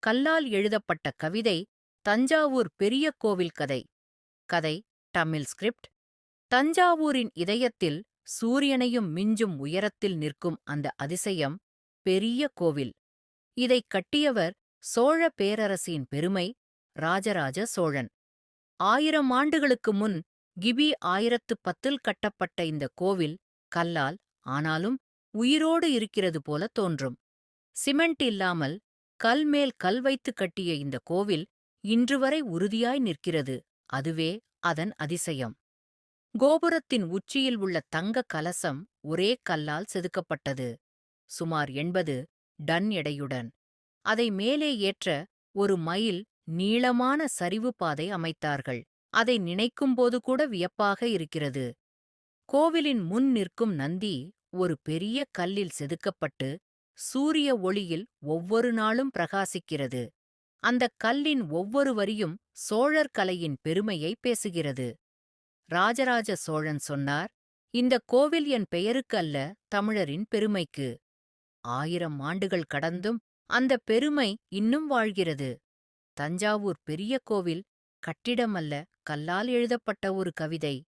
கல்லால் எழுதப்பட்ட கவிதை தஞ்சாவூர் பெரிய கோவில் கதை. கதை தமிழ் ஸ்கிரிப்ட். தஞ்சாவூரின் இதயத்தில் சூரியனையும் மிஞ்சும் உயரத்தில் நிற்கும் அந்த அதிசயம் பெரிய கோவில். இதைக் கட்டியவர் சோழ பேரரசின் பெருமை ராஜராஜ சோழன். 1000 ஆண்டுகளுக்கு முன் கிபி 1010 கட்டப்பட்ட இந்த கோவில் கல்லால், ஆனாலும் உயிரோடு இருக்கிறது போல தோன்றும். சிமெண்ட் இல்லாமல் கல் மேல் கல் வைத்து கட்டிய இந்த கோவில் இன்று வரை உறுதியாய் நிற்கிறது. அதுவே அதன் அதிசயம். கோபுரத்தின் உச்சியில் உள்ள தங்க கலசம் ஒரே கல்லால் செதுக்கப்பட்டது. சுமார் 80 டன் எடையுடன். அதை மேலே ஏற்ற ஒரு மைல் நீளமான சரிவு பாதை அமைத்தார்கள். அதை நினைக்கும்போது கூட வியப்பாக இருக்கிறது. கோவிலின் முன் நிற்கும் நந்தி ஒரு பெரிய கல்லில் செதுக்கப்பட்டு சூரிய ஒளியில் ஒவ்வொரு நாளும் பிரகாசிக்கிறது. அந்தக் கல்லின் ஒவ்வொரு வரியும் சோழர் கலையின் பெருமையை பேசுகிறது. ராஜராஜ சோழன் சொன்னார், "இந்த கோவில் என் பெயருக்கு அல்ல, தமிழரின் பெருமைக்கு." 1000 ஆண்டுகள் கடந்தும் அந்த பெருமை இன்னும் வாழ்கிறது. தஞ்சாவூர் பெரிய கோவில் கட்டிடமல்ல, கல்லால் எழுதப்பட்ட ஒரு கவிதை.